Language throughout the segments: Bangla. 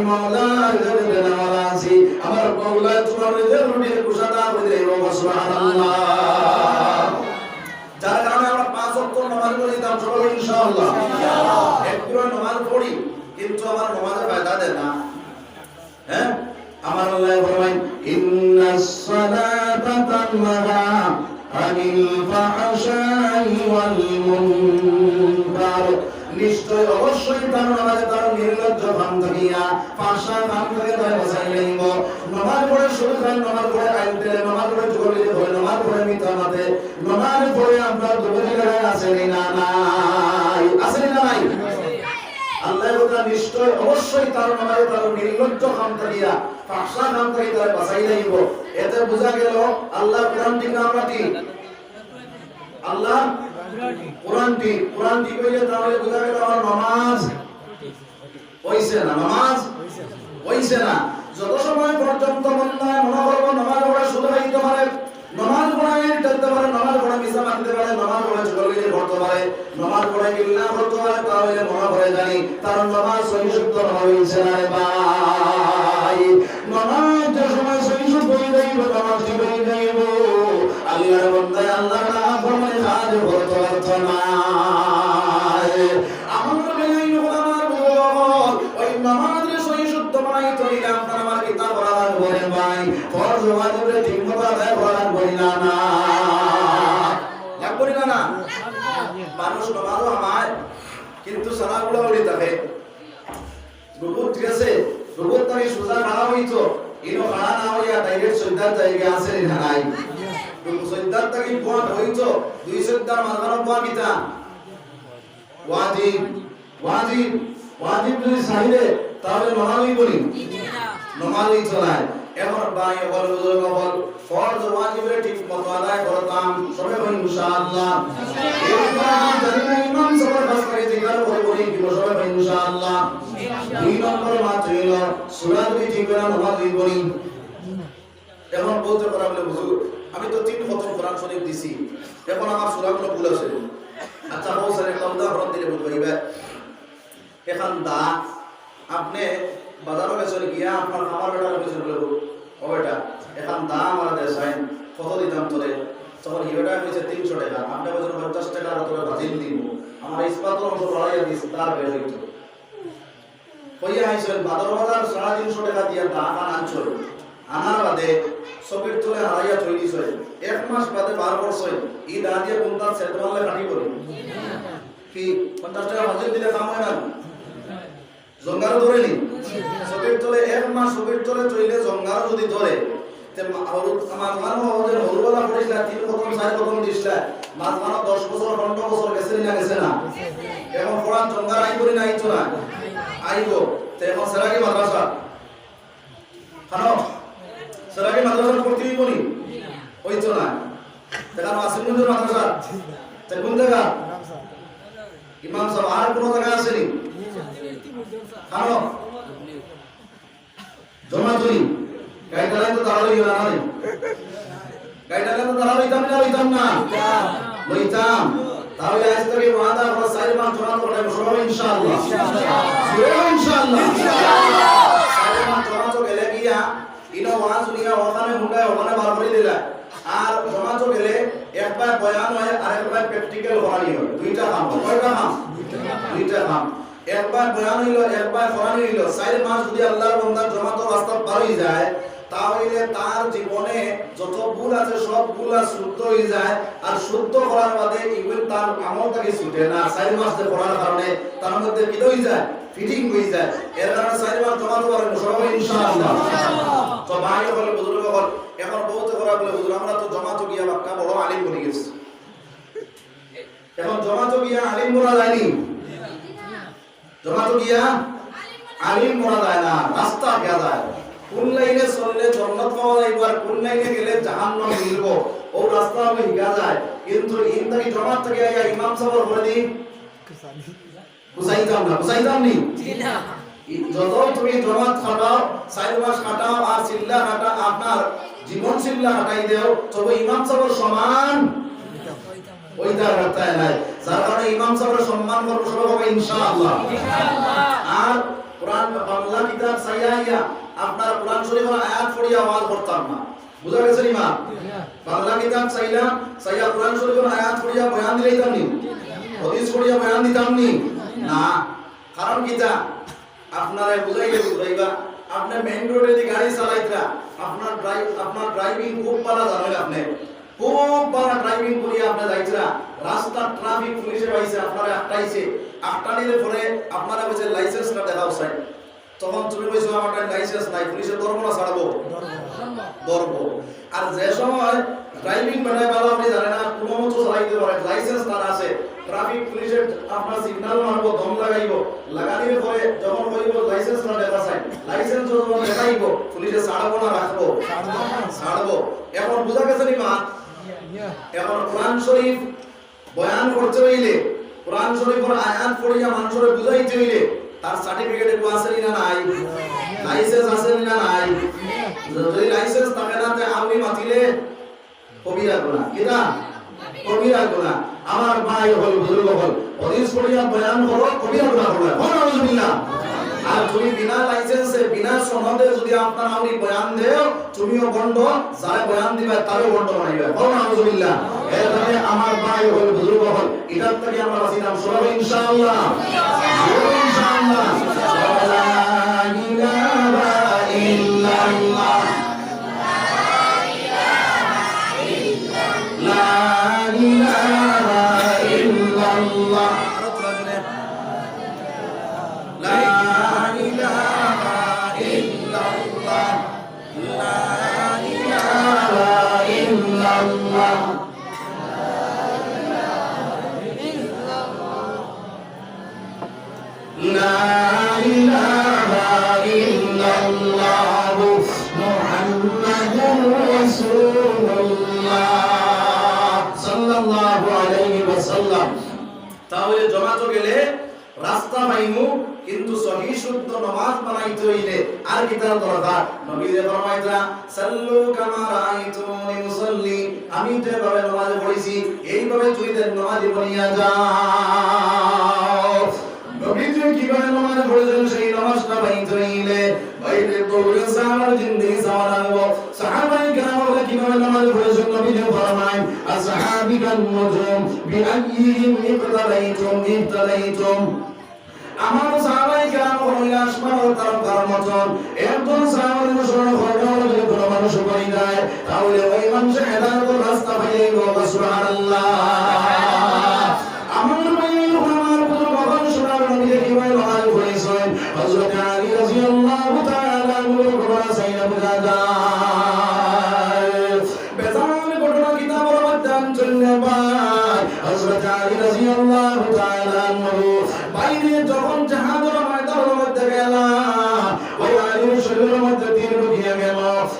মাওলা জগতে নামালা আছি আমার মাওলা তোমার রিজিক রুটির কুশাদা করে দেব সুবহানাল্লাহ যার কারণে আমরা পাঁচ ওয়াক্ত নামাজ পড়ি তাও সবাই ইনশাআল্লাহ একটু নামাজ পড়ি কিন্তু আমার নামাজে ফায়দা দেয় না হ্যাঁ আমার আল্লাহ ফরমায় ইন্নাস সালাতা তানহা আনিল ফাহশাই ওয়াল মুনকার নিশ্চয় অবশ্যই তার নামাজে তার নির্লজ্জ ভান থাকিয়া ফাহশা কাম থেকে তার বাঁচাই লইব নামাজ পড়ে শুরু করেন নামাজ পড়ে আইতে নামাজ পড়ে জোরে ধরে নামাজ পড়ে মিথ্যা মাতে নামাজ পড়ে আমরা দুপুরে লাগায় আছে না নাই আছে না নাই আল্লাহ বলেন নিশ্চয় অবশ্যই তার নামাজে তার নির্লজ্জ কাম থাকিয়া ফাহশা কাম থেকে তার বাঁচাই লইব এতে বোঝা গেল আল্লাহ কোরআন ঠিক না আমরা ঠিক আল্লাহ কোরআন ঠিক কইলে তাহলে বোঝা গেল আমার নামাজ হইছে না নামাজ হইছে না যত সময় পর্যন্ত বান্দা মনে করব নামাজ পড়া শুরু হইতে পারে নামাজ পড়াই চলতে পারে নামাজ পড়া মিছা মানতে পারে নামাজ পড়া চলে করতে পারে নামাজ পড়া কিল্লা করতে পারে তাহলে মনে করে জানি তার নামাজ সহি শুদ্ধ হইছে না রে ভাই নামাজ যে সময় সহি শুদ্ধ হয়ে যাইব নামাজ ঠিক হয়ে যাইব আল্লাহর বান্দা আল্লাহ না ফরমায় কাজ করতে পারত না আমার বেলায় আমার বল ওই নামাজের সহি শুদ্ধ বানাই তো নিলাম আমার কিতাব পড়া লাগবে ভাই ফরজ ওয়াজিব ঠিক মতো আদায় করা লাগবে না লাগবে না মানুষ নামাজও আমার কিন্তু সালাগুলো উড়ে থাকে রুকু ঠিক আছে রুকু তাই সুজা খাড়া হইতো ইনো খাড়া না হইয়া ডাইরেক্ট সজ্জার জায়গা আছে না নাই রুকু সজ্জার তাকে কোয়াট হইতো দুই সজ্জার মাঝখানে কোয়া কিতা ওয়াজিব যদি সাহিরে তাহলে নমাজই বলি নমাজই চলায় এখন ভাই বল বুজুর্গ বল ফরজ ওয়াজিবের ঠিক মতো আদায় করতাম সবাই বলি ইনশাআল্লাহ ইমাম সবার কাছ থেকে জিজ্ঞাসা করে বলি কি সবাই বলি ইনশাআল্লাহ দুই নম্বর মাত্র হলো সূরা দুই ঠিক করে নমাজই বলি এখন বলতে পারা বলে বুঝুক আমি তো তিন খতম কোরআন শরীফ দিছি এখন আমার সূরাগুলো ভুল আছে আচ্ছা বহুত সারে একটা উদাহরণ দিলে বুঝবাইবে এখন দা আপনি বাজারে গেছেন গিয়া আপনার খাবার বেটার গেছেন বলে ও বেটা এখন দা আমার দেশাইন কত দিতাম তোরে তখন হিবেটা হয়েছে 300 টাকা আপনি বলছেন 50 টাকা আর তোরে বাজিল দিব আমার ইস্পাতের অংশ লড়াইয়া দিস তার বের হইতো কইয়া আইছেন বাজার 350 টাকা দিয়া দা আনছল আনার বাদে সবের চলে হারাইয়া থই দিছ এক মাস বাদে বার করছ ই দা দিয়ে কোনটা সেট মারলে কাটি করি কি 50 টাকা বাজিল দিলে কাম হয় না জঙ্গার ধরে নি সবের চলে এক মাস সবের চলে চইলে জঙ্গার যদি ধরে তে আমার মানো ওদের হরুবালা পড়িলা 3 কদম 4 কদম দিছলা মাছ মানো 10 বছর 15 বছর গেছে না গেছে না এখন কোরআন জঙ্গার আই করি না আইতো না আইবো তে এখন সেরাকি মাদ্রাসা খানো সেরাকি মাদ্রাসা পড়তে হইব নি হইতো না দেখানো আসিমুদ্দিন মাদ্রাসা তে কোন জায়গা ইমাম সাহেব আর কোন জায়গা আছে নি খানো জমাতুরি গাইডলাইন তো তাহলে ইয়া না গাইডলাইন তো তাহলে ইতাম না লইতাম তাহলে আজ থেকে ওয়াদা আমরা সাইড মান জমা করব সবাই ইনশাআল্লাহ ইনশাআল্লাহ সাইড মান জমা তো গেলে গিয়া ইনো ওয়াজ নিয়া ওখানে মুন্ডায় ওখানে বার করে দিলা আর জমা তো গেলে একবার বয়ান হয় আর একবার প্র্যাকটিক্যাল হওয়ানি হয় দুইটা কাম কয়টা কাম দুইটা কাম একবার বয়ান হইল একবার কোরআন হইল 4 মাস যদি আল্লাহর বান্দার জমা তো বাস্তব পারই যায় তাহলে তার জীবনে যত ভুল আছে সব ভুল আর শুদ্ধ হয়ে যায় আর শুদ্ধ করার বাদে ইভেন তার আমলটাকে ছুটে না 4 মাস ধরে পড়ার কারণে তার মধ্যে কি হয়ে যায় ফিটিং হয়ে যায় এর কারণে 4 মাস জমা তো পারেন সবাই ইনশাআল্লাহ তো ভাই বলে বুজুর্গ বল এখন বহুত করা বলে বুজুর্গ আমরা তো জমা তো গিয়া বাক্কা বড় আলিম বনে গেছি এখন জমা তো গিয়া আলিম বলা যায়নি জমা তো গিয়া আলিম বলা যায় না রাস্তা গিয়া যায় কোন লাইনে চললে জান্নাত পাওয়া যাইব আর কোন লাইনে গেলে জাহান্নাম মিলব ও রাস্তা আমি হিগা যায় কিন্তু ইনদাকি জমাত থেকে আয়া ইমাম সাহেব বলে দি বুঝাইতাম নি না যত তুমি জমাত খাটাও 4 মাস খাটাও আর চিল্লা কাটা আপনার জীবন চিল্লা কাটাই দেও তবে ইমাম সাহেবের সমান ওইটা রাখতে নাই যার কারণে ইমাম সাহেবের সম্মান করব সবাই ইনশাআল্লাহ আর কোরআন বাংলা কিতাব সাইয়া আপনার কোরআন শরীফের আয়াত পড়িয়া আওয়াজ করতাম না বুঝা গেছে নি মা বাংলা কিতাব সাইয়া কোরআন শরীফের আয়াত পড়িয়া বয়ান দিলাম নি হাদিস পড়িয়া বয়ান দিতাম নি না কারণ কিতা আপনারা বুঝাইবা আপনি মেইন রোডে দি গাড়ি চালাইতরা আপনার ড্রাইভিং খুব ভালো জানেন আপনি খুব ভালো ড্রাইভিং করিয়া আপনি যাইতরা রাস্তা ট্রাফিক পুলিশে পাইছে আপনারা আটকাইছে আটকানিলে পরে আপনারা বলছে লাইসেন্সটা দেখাও স্যার তখন তুমি কইছো আমার লাইসেন্স নাই পুলিশে ধরবো না ছাড়বো ধরবো আর যে সময় ড্রাইভিং বানায় ভালো আপনি জানেন না কোনো মতো চালাইতে পারে লাইসেন্স তার আছে ট্রাফিক পুলিশে আপনার সিগন্যাল মারবো দম লাগাইবো লাগানির পরে যখন কইবো লাইসেন্স না দেখা চাই লাইসেন্স যখন দেখাইবো পুলিশে ছাড়বো না রাখবো ছাড়বো এখন বুঝা গেছে নি মা এখন কোরআন শরীফ বয়ান করতে হইলে কোরআন শরীফের আয়াত পড়িয়া মানুষের বুঝাইতে হইলে তার সার্টিফিকেট একটু আছে না নাই লাইসেন্স আছে না নাই যদি লাইসেন্স থাকে না তে আমি মাতিলে কবিরা গুনাহ কিনা কবিরা গুনাহ আমার ভাই হল বুজুর্গ হল হাদিস পড়িয়া বয়ান করো কবিরা গুনাহ হবে আলহামদুলিল্লাহ আর তুমি বিনা লাইসেন্সে বিনা সনদে যদি আপনার আমি বয়ান দেও তুমিও গন্ড যারা বয়ান দিবে তারও গন্ড বানাইবে আলহামদুলিল্লাহ এখানে আমার ভাই হল বুজুর্গ হল এটার থেকে আমরা বাঁচিলাম সবাই ইনশাআল্লাহ ইনশাআল্লাহ লা ইলাহা ইল্লাল্লাহ লা ইলাহা ইল্লাল্লাহ লা ইলাহা ইল্লাল্লাহ লা ইলাহা ইল্লাল্লাহ لا إله إلا الله محمد رسول الله صلى الله عليه وسلم তাহলে জমাতো গেলে রাস্তা পাইমু কিন্তু সহি শুদ্ধ নামাজ বানাইতে হইলে আর কি তার দরকার নবী যে ফরমাইতা সাল্লু কামা রাআইতুনি মুসাল্লি আমি যেভাবে নামাজ পড়েছি এইভাবে তুই নামাজ পড়িয়া যাও নবী যে কিভাবে নামাজ পড়েছেন সেই নামাজটা পাইতে হইলে বাইরে দৌড়ে সাহাবার জিন্দেগি সাওয়ালাগো সাহাবায়ে কেরামরা কিভাবে নামাজ পড়েছেন নবী যে ফরমায় আসহাবিকান নুজুম বিআইয়িহিম ইক্তাদাইতুম আমার সাহাবায়ে কেরাম হইল আসমানের তারকার মতন একজন সাহাবার অনুসরণ করলে যদি কোনো মানুষ করে যায় তাহলে ওই মানুষ হেদায়েতের রাস্তা পেয়ে গেল সুবহানাল্লাহ আমার ভাই আমার পুরো বাবার শোনার নবী কিভাবে নামাজ পড়েছেন হযরত আলী রাদিয়াল্লাহু তাআলা আনহু ঘোড়া সাইনা বুঝা যায় বেজান ঘটনা কিতাবের মধ্যে চলে ভাই হযরত আলী রাদিয়াল্লাহু তাআলা আনহু বাইরে যখন জাহাজের ময়দানের মধ্যে গেল ওই আলীর শরীরের মধ্যে তীর ঢুকিয়ে গেল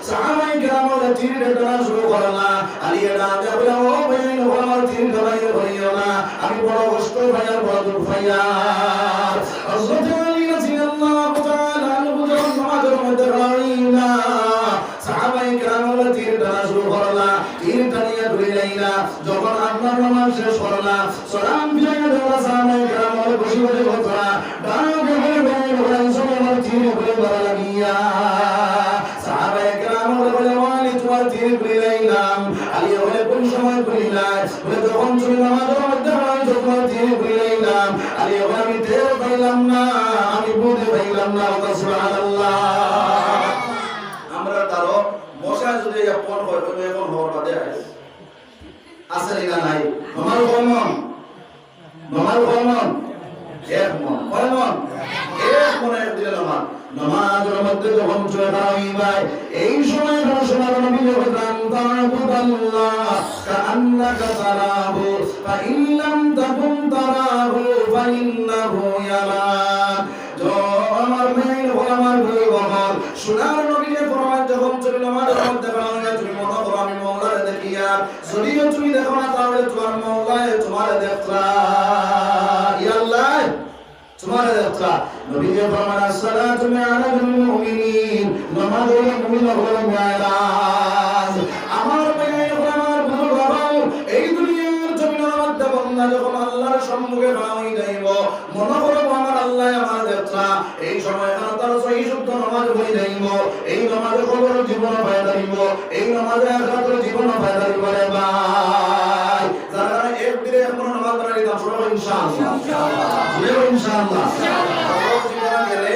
সাহাবায়ে কেরামরা তীর টানা শুরু করলা আলী ডাকে বলে ও ভাই আমার তীর ধরাইতে হইও না আমি বড় কষ্ট ভাইয়ার বড় দুঃখ ভাইয়া হযরত আলী রাদিয়াল্লাহু তাআলা আনহু যখন নামাজের মধ্যে রইলা সাহাবায়ে কেরামরা তীর টানা শুরু করলা তীর টানিয়া ধরে লাইলা যখন আপনার নামাজ শেষ করলা সালাম ফিরাইয়া দেওয়া সাহাবায়ে কেরামরা বসে বসে কথা ডাকে বলে আমার তীর ঘুরে বলা লাগিয়া সাহাবায়ে কেরামরা বলে ওয়ালি তোমার তীর ঘুরে লাইলাম আলী বলে কোন সময় ঘুরিলাই বলে যখন তুমি নামাজের মধ্যে যখন তীর ঘুরে লাইলাম আলী বলে আমি টের পাইলাম না আমি বুঝতে পাইলাম না সুবহানাল্লাহ আমরা তারও মশা যদি আপন হয় তুমি এখন হওয়ার বাদে আছে না নাই আমার কমন এক মন কয় মন এক মনের দিলে নামাজের মধ্যে যখন চলে দাঁড়াইবাই এই সময় ঘোষণার নবী বলেন তাআবুদাল্লাহ কাআন্নাকা তারাহু ফাইন লাম তাকুন তারাহু ফাইন্নাহু ইয়ারাক তো আমার ভাই আমার ভাই আমার সোনার নবীর ফরমান যখন চলে নামাজের মধ্যে দাঁড়াইবা তুমি মনে করো আমি মওলারে দেখিয়া যদিও তুমি দেখো না তাহলে তোমার মওলায় তোমার দেখলা ইয়া আল্লাহ তোমার দেখলা নবী যে ফরমান আসসালাতু আলাল মুমিনিন নামাজ হলো মুমিনের হলো মেরাজ আমার ভাই আমার বড় বাবা এই দুনিয়ার জমিনের মধ্যে বন্ধ বান্দা যখন আল্লাহর সম্মুখে খাড়া হয়ে যাইব মনে করব আমার আল্লাহ আমার দেবতা এই সময় তার সহি শুদ্ধ নামাজ হয়ে যাইব এই নামাজে কবর জীবন ফায়দা দিব এই নামাজে আখিরাতের জীবন ফায়দা দিব রে ভাই যারা এক দিনে এখন নামাজ পড়া দিতাম সব ইনশাআল্লাহ ইনশাআল্লাহ জীবন গেলে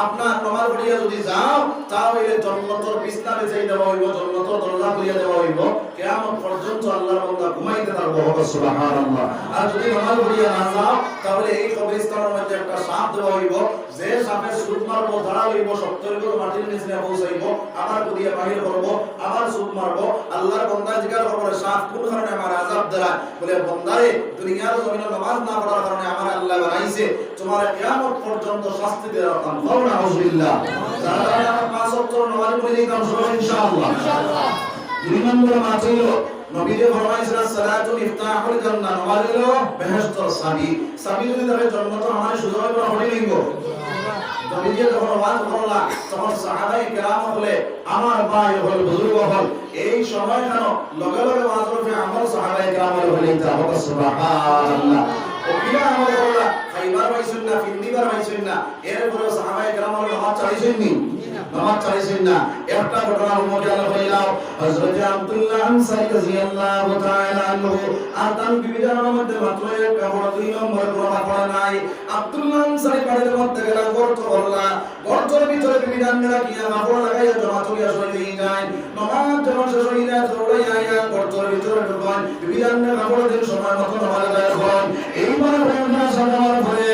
আপনার নামাজ পড়িয়া যদি যাও তাহলে জান্নাতের বিছানায় যাই দেওয়া হইব জান্নাতের দরজা খুলিয়া দেওয়া হইব কিয়ামত পর্যন্ত আল্লাহর বান্দা ঘুমাইতে থাকবে সুবহানাল্লাহ আর যদি নামাজ পড়িয়া না যাও তাহলে এই কবরস্থানের মধ্যে একটা সাপ দেওয়া হইব যে সাপের সুদ মারবো ধরা হইব 70 গজ মাটির নিচে পৌঁছাইব আবার কুদিয়া বাহির করব আবার সুদ মারবো আল্লাহর বান্দা জিজ্ঞাসা করবে সাপ কোন কারণে আমার আযাব দেয় বলে বান্দারে দুনিয়ার জমিনে নামাজ না পড়ার কারণে আমার আল্লাহ বানাইছে তোমার কিয়ামত পর্যন্ত শাস্তি দেওয়ার কাম নাউযুবিল্লাহ যারা আমার পাঁচ ওয়াক্ত নামাজ পড়ে দিতাম সব ইনশাআল্লাহ দুই নম্বর মাত্র নবীজি ফরমাইছেন সালাতুল ইফতাহুল জান্নাহ নামাজ হলো বেহেশতের চাবি চাবি যদি ধরে জান্নাত আমার সুযোগ করে হয়ে নিব নবীজি যখন ওয়াজ করলা তখন সাহাবায়ে কেরাম বলে আমার ভাই হল বুজুর্গ হল এই সময় কেন লগে লগে ওয়াজ করতে আমার সাহাবায়ে কেরাম বলে তাআলা সুবহানাল্লাহ ওকিলা আমল করলা খাইবার হইছেন না ফিন্দিবার হইছেন না এরপরে সাহাবায়ে কেরাম নামাজ চাইছেন নি নামাজ চাইছেন না একটা ঘটনা মনে হইলাও হযরত আব্দুল্লাহ আনসারী রাদিয়াল্লাহু তাআলা আনহু আতান বিবিধার মধ্যে মাত্র একটা বড় দুই নম্বর কোরআন পড়া নাই আব্দুল্লাহ আনসারী বাড়ির মধ্যে গেল গর্ত করলা গর্তের ভিতরে বিবিধানরা কিয়া কাপড় লাগাইয়া জমা করিয়া সরিয়ে যায় নামাজ যখন শেষ হয়ে যায় দৌড়াইয়া আইয়া গর্তের ভিতরে ঢুকেন বিবিধানরা কাপড় দিন সময় মতো নামাজ আদায় করেন এইবার প্রেরণা সাজানোর পরে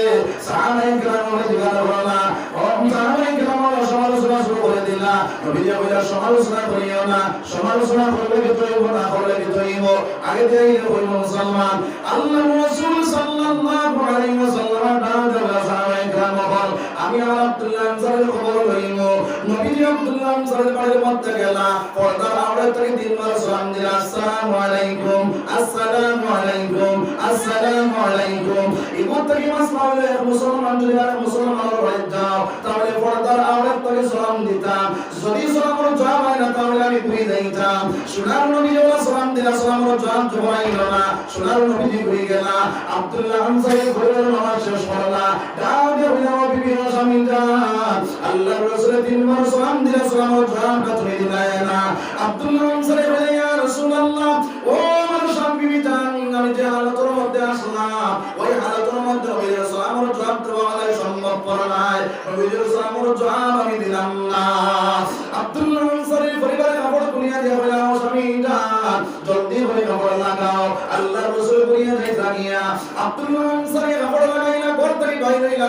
সাহাবায়ে কেরামকে জিজ্ঞাসা করলা ও সাহাবায়ে কেরাম সমালোচনা শুরু করে দিলা নবীজি বলেন সমালোচনা করিও না সমালোচনা করলে কি তৈব না করলে কি তৈব আগে দেই হইল মুসলমান আল্লাহর রাসূল সাল্লাল্লাহু আলাইহি ওয়াসাল্লাম দাঁড়াতে সাহাবায়ে কেরাম বল আমি আব্দুল্লাহ আনসারীর খবর লইব নবীজি আব্দুল্লাহ আনসারীর বাড়ির মধ্যে গেলা পর্দার আওড়ে থেকে তিনবার সালাম দিলা আসসালামু আলাইকুম আসসালামু আলাইকুম আসসালামু আলাইকুম এবার থেকে মাসমাউলে মুসলমান যদি আর মুসলমান হয়ে যাও তাহলে পর্দার আওড়ে থেকে সালাম দিতাম যদি সালামের জবাব হয় না তাহলে আমি ঘুরে যাইতাম সোনার নবীজি সালাম দিলা সালামের জবাব জবাইল না সোনার নবীজি ঘুরে গেলা আব্দুল্লাহ আনসারী ঘরের নামাজ শেষ করলা দাউদ বিনা বিবি স্বামী জান আল্লাহর রাসূল তিনবার সালাম দিলা সালামের জবাবটা তুমি দিলাই না আব্দুল্লাহ আনসারী বলে ইয়া রাসূলুল্লাহ ও আমার স্বামী বিবি জান আমি যে হালতের মধ্যে আসলাম ওই হালতের মধ্যে ওই সালামের জবাব দেওয়া সম্ভব নাই নবীজির সালামের জবাব আমি দিলাম না আব্দুল্লাহ আনসারী পরিবারের কাপড় খুলিয়া দিয়া বলে ও স্বামী জান জলদি করে কাপড় লাগাও আল্লাহর রাসূল বলিয়া যাই লাগিয়া আব্দুল্লাহ আনসারী কাপড় লাগাইলা ঘর থেকে বাইরে দেখলা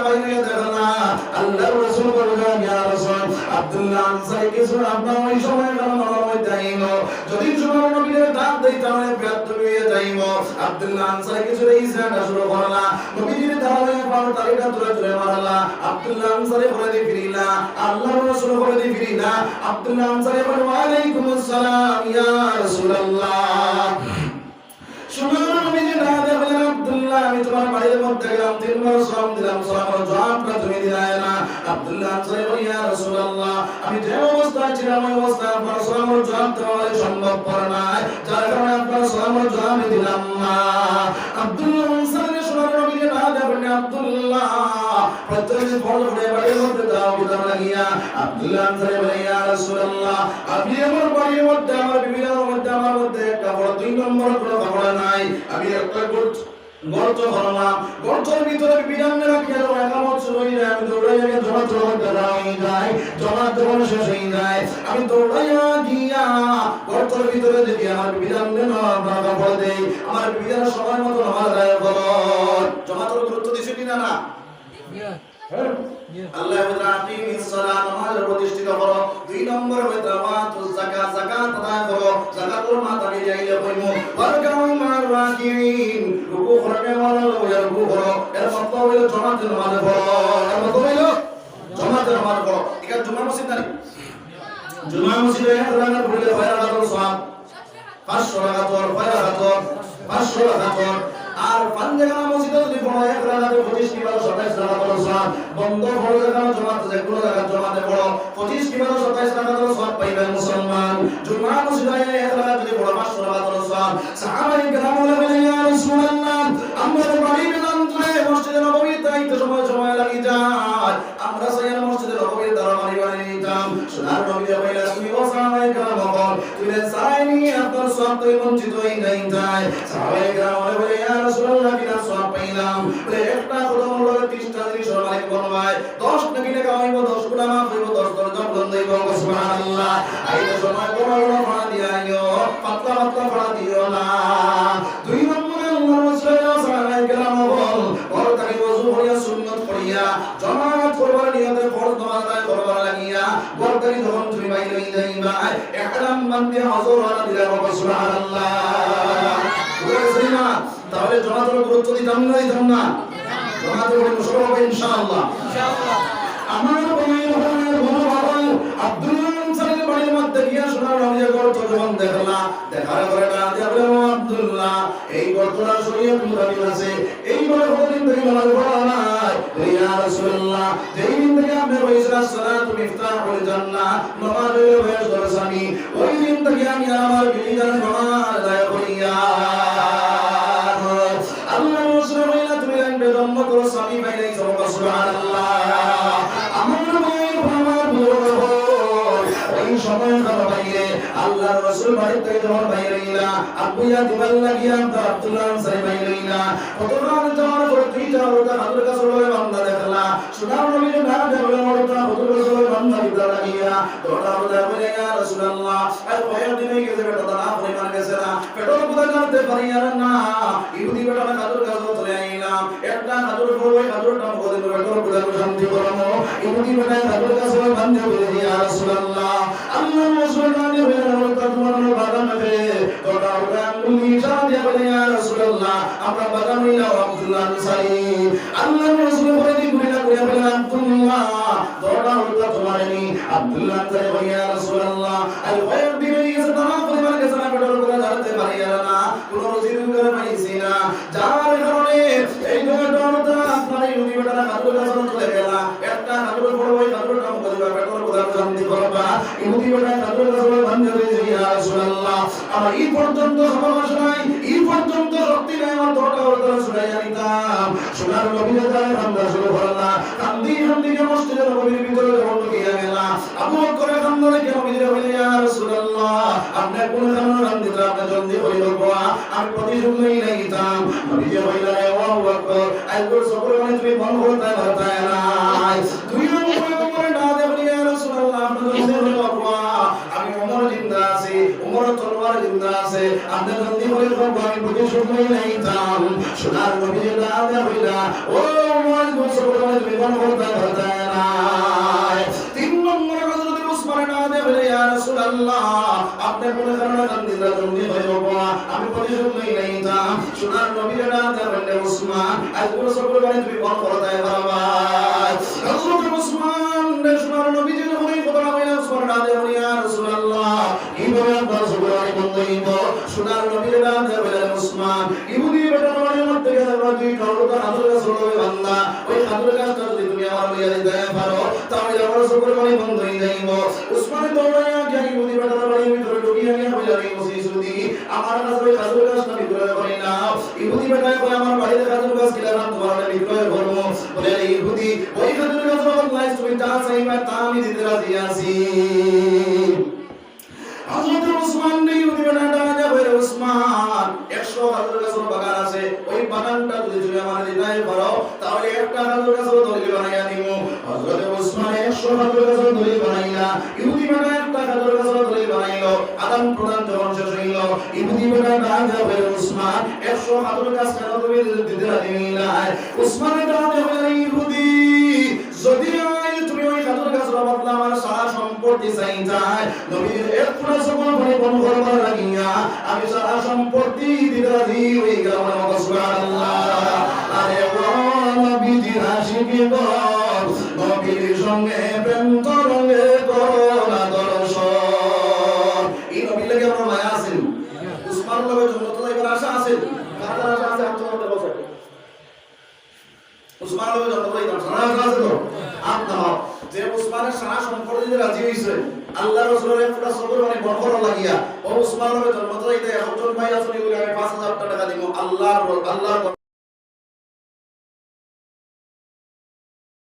আল্লাহর রাসূল বললেন ইয়া রাসূল আব্দুল্লাহ আনসারী কিছু আপনার ওই সময় কারণ মধ্যে আইল যদি তোমার নবীর দাঁত দেই তাহলে ব্যর্থ হয়ে যাইব আব্দুল্লাহ আনসারী কিছু ইসরাটা শুরু করলা নবীজির দাঁড়ায় পাও তারিটা তুলে তুলে মারলা আব্দুল্লাহ আনসারী বলে দি ফিরিলা আল্লাহর রাসূল বলে দি ফিরিলা আব্দুল্লাহ আনসারী বলে ওয়া আলাইকুমুস সালাম ইয়া রাসূলুল্লাহ সুবহান নবীজি দাঁড়াতে বলেন আব্দুল্লাহ আমি তোমার বাড়ির মধ্যে গেলাম তিনবার সালাম দিলাম সালামের জবাবটা তুমি দিলাই না আব্দুল্লাহ আনসারী বলে ইয়া রাসূলুল্লাহ আমি যে অবস্থায় ছিলাম ওই অবস্থায় আপনার সালামের জবাব দেওয়া সম্ভব করে না যার কারণে আপনার সালামের জবাব দিলাম না আব্দুল্লাহ আনসারী সোনার নবীজি দাঁড়াতে বলেন আব্দুল্লাহ প্রত্যেক ফল করে বাড়ির মধ্যে দাও বিদাম লাগিয়া আব্দুল্লাহ আনসারী বলে ইয়া রাসূলুল্লাহ আপনি আমার বাড়ির মধ্যে আমার বিবির মধ্যে আমার মধ্যে একটা বড় দুই নম্বর কোনো খবর নাই আমি একটা গর্ত করলাম গর্তের ভিতরে বিবিরামনে রাখিয়া দেওয়া একামত শুরু হয়ে যায় আমি দৌড়াইয়া গিয়ে জমাত মধ্যে দাঁড়িয়ে যাই জমাত যখন শেষ হয়ে যায় আমি দৌড়াইয়া গিয়া গর্তের ভিতরে যদি আমার বিবিরামনে কাপড় দেই আমার বিবিরা সময় মতো নামাজ আদায় করো জমাতের গুরুত্ব দিছে কিনা না আল্লাহ আকিমিস সালাত নামাজ প্রতিষ্ঠিত করো দুই নম্বর হইতে ওয়াতুজ যাকাত যাকাত আদায় করো যাকাতুল মা তাকে যাইলে কইমু ওয়ারকাউ মার রাকিন রুকু করবে ওয়ালা লয়া রুকু করো এর মত হইলো জামাতে নামাজ পড়ো এর মত হইলো জামাতে নামাজ পড়ো এটা জুমা মসজিদ না জুমা মসজিদে এক রাকাত পড়লে কয় রাকাতুল সওয়াব 500 রাকাতুল 500 রাকাতুল আর পাঞ্জাগা মসজিদে যদি পড়ো এক রাকাতে 25 কি 27 রাকাতুল সওয়াব বন্ধ হলো জায়গা জমাতে যে কোনো জায়গা জমাতে পড়ো 25 কি 27 রাকাতুল সওয়াব পাইবে মুসলমান জুমা মসজিদে এক রাকাত যদি পড়ো 500 রাকাতুল সওয়াব সাহাবায়ে কেরাম বলে ইয়া রাসূলুল্লাহ সবাই নিয়ে আপনার সওয়াব থেকে বঞ্চিত হয়ে যাই সাহাবায়ে কেরাম বলে ইয়া রাসূলুল্লাহ বিনা সওয়াব পাইলাম বলে একটা কদম হলো 30টা জিনিস মালিক বলবাই 10 নাকি টাকা হইব 10 গুনাহ মাফ হইব 10 দরজা বুলন্দ হইব সুবহানাল্লাহ আইতে সময় বড় বড় ফাড়া দিয়াইও পাতলা পাতলা ফাড়া দিও না দুই নম্বরে আল্লাহর রাসূল সাহাবায়ে কেরাম বল তাকে ওযু করিয়া সুন্নাত পড়িয়া জামাত করবার নিয়তে ফরজ নামাজ আদায় করবার লাগিয়া বল তাকে যখন তুমি বাইরে যাইবা ইহরাম বান্ধে হযর ওয়ালা দিলা সুবহানাল্লাহ বুঝছিনা তাহলে জামাতের গুরুত্ব দিতাম না জামাতের মুশাররফ হবে ইনশাআল্লাহ আমার ভাইয়ের বাবা আব্দুল্লাহ আনসারীর বাড়ির মধ্যে গিয়া সোনার রঙের গর্ত যখন দেখার পরে ডাক দিয়া বলে আব্দুল্লাহ এই গর্তটা শরীয়ত মুতাবিক আছে এই বলে কতদিন থেকে নামাজ পড়া নাই ইয়া রাসূলুল্লাহ যেই দিন থেকে আপনি কইছেন সালাতু মিফতাহুল জান্নাহ নামাজ হইলো বেশ দরসানি ওই দিন থেকে আমি আমার বিবিদের নামাজ আদায় করিয়া আল্লাহ রাসূল বলেন তুমি লাগবে জন্ম করো স্বামী বাইরে সুবহানাল্লাহ আমার ভাইয়ের এই সময় বাইরে আল্লাহর রাসূল বাড়ি থেকে যখন বাইরে ইলা আবুয়া দিবাল লাগিয়া আব্দুল্লাহ আনসারী বাইরে ইলা কতক্ষণ যাওয়ার পর তুই যাওয়াটা হাজরত রাসূলের বান্দা দেখলা সুনার নবী না দেখলা ওটা হাজরত রাসূলের বান্দা দিদা লাগিয়া ওটা বলে ইয়া রাসূলুল্লাহ আর ভাইয়ের দিনে গেছে বেটা না পরিমাণ গেছে না পেটর কথা করতে পারি আর না ইহুদি বেটা না হাজরত রাসূল চলে আইলাম একটা হাজরত বড় হাজরত নাম বলে পেটর কথা শান্তি করমো ইহুদি বেটা হাজরত রাসূলের বান্দা বলে ইয়া রাসূলুল্লাহ আল্লাহ রাসূল জানে ওটা তোমার বাগানে ওটা আঙ্গুলি ইশারা দিয়ে বলে ইয়া রাসূলুল্লাহ আমরা বাগান হইলাম আব্দুল্লাহ আনসারী আল্লাহ রাসূল বলে দিগুলা করে বলে আব্দুল্লাহ ওটা তোমার নি আব্দুল্লাহ আনসারী বলে ইয়া রাসূলুল্লাহ আল গায়ব দিনে গেছে তামাম পরিবার গেছে না পেটর কথা জানতে পারি না কোন রুজির করে পাইছি না যার কারণে এই জমিটা আপনার ইহুদি বেটারা হাজরত রাসূল চলে গেল একটা হাজরত বড় ওই হাজরত নাম বলে পেটর কথা জানতে পারবা ইহুদি বেটা হাজরত রাসূলের বান্দা হয়ে ইয়া রাসূলুল্লাহ আমার এই পর্যন্ত সমস্যা নাই এই পর্যন্ত শক্তি নাই আমার দরকার হতো শুনাই জানিতাম সোনার নবীর দায় আমরা শুরু করলাম কান্দি মসজিদের নবীর ভিতরে যখন গিয়া গেলাম আবু বকর কান্দলে কেন ভিতরে বলে ইয়া রাসূলুল্লাহ আপনি কোন কারণে রান্দিতে আপনি জলদি হইল গোয়া আমি প্রতিশোধ নেই লাইতাম নবী যে হইলা রে ও আবু বকর আইগর সবর মানে তুমি মন করতে পারতায় না দুই নম্বরে না দেবনি ইয়া রাসূলুল্লাহ আপনি জলদি হইল গোয়া আমি ওমর জিন্দা আছি ওমর তলোয়ার জিন্দা আছে আপনি জলদি হইল গোয়া আমি প্রতিশোধ নেই লাইতাম সোনার নবী যে না দেবইলা ও ওমর সবর মানে তুমি মন করতে পারতায় না তিন নম্বরে হযরত উসমান না দেবলে ইয়া রাসূলুল্লাহ আপনি কোন কারণে কান্দিরা জলদি হইল গোয়া আমি প্রতিশোধ নেই লাইতাম সোনার নবী যে না দেবলে উসমান আইগর সবর মানে তুমি মন করতে পারবা হযরত উসমান সোনার নবী যে হই কথা বলে উসমান না দেবলে ইয়া রাসূলুল্লাহ কিভাবে আপনার সবর মানে বন্ধ হইব সোনার নবী যে না দেবলে উসমান ইহুদি বেটা বাড়ির মধ্যে গেছে দুই কাউটা হাজরত রাসূলের বান্দা ওই হাজরত কাজটা যদি তুমি আমার লইয়া দিতে পারো তাহলে আমার সবর মানে বন্ধ হয়ে যাইব উসমান দৌড়াইয়া গিয়া ইহুদি বেটা বাড়ির ভিতরে ঢুকিয়া গিয়া বলে রে মুসিসুদি আমার কাছে ওই হাজরত কাজটা বিক্রয় করে না ইহুদি বেটা কই আমার বাড়িতে হাজরত কাজ কিলাম তোমার বিক্রয় করব বলে ইহুদি ওই হাজরত কাজ আল্লাহ তুমি যা চাইবা তা আমি দিতে রাজি আছি হযরত উসমান ইহুদি বেটা ডাকা বলে উসমান 100 হাজরত কাজ বাগান আছে ওই বাগানটা যদি তুমি আমার দিতে পারো তাহলে একটা হাজরত কাজ দলিল বানাইয়া দিব হযরত উসমান 100 হাজরত কাজ দলিল বানাইলা ইহুদি বেটা একটা হাজরত কাজ দলিল বানাইলো আদান প্রদান যখন শেষ হইল ইহুদি বেটা ডাকা বলে উসমান 100 হাজরত কাজ কেন তুমি দিতে রাজি না উসমান ডাকা বলে ইহুদি যদি তুমি ওই হাজরত কাজ বদলা আমার সারা সম্পত্তি চাইতাই নবীর একটা সকল বনে বন করবার লাগিয়া আমি সারা সম্পত্তি দিতে রাজি হয়ে গেলাম সুবহানাল্লাহ আরে ও নবীজি আশিকি বল নবীর সঙ্গে প্রেম তরঙ্গে করোনা দর্শন এই নবীর লাগে আমার মায়া আছে উসমান লগে জান্নাত যাইবার আশা আছে কার আশা আছে আপনাদের বসে উসমান লগে জান্নাত যাইবার আশা আছে তো আপনারা যে উসমানের সারা সম্পত্তি দিতে রাজি হইছে আল্লাহ রাসূলের একটা সবর মানে বরকত লাগিয়া ও উসমানের জন্ম তো এইটা একজন ভাই আছে বলে আমি 5000 টাকা দিব আল্লাহর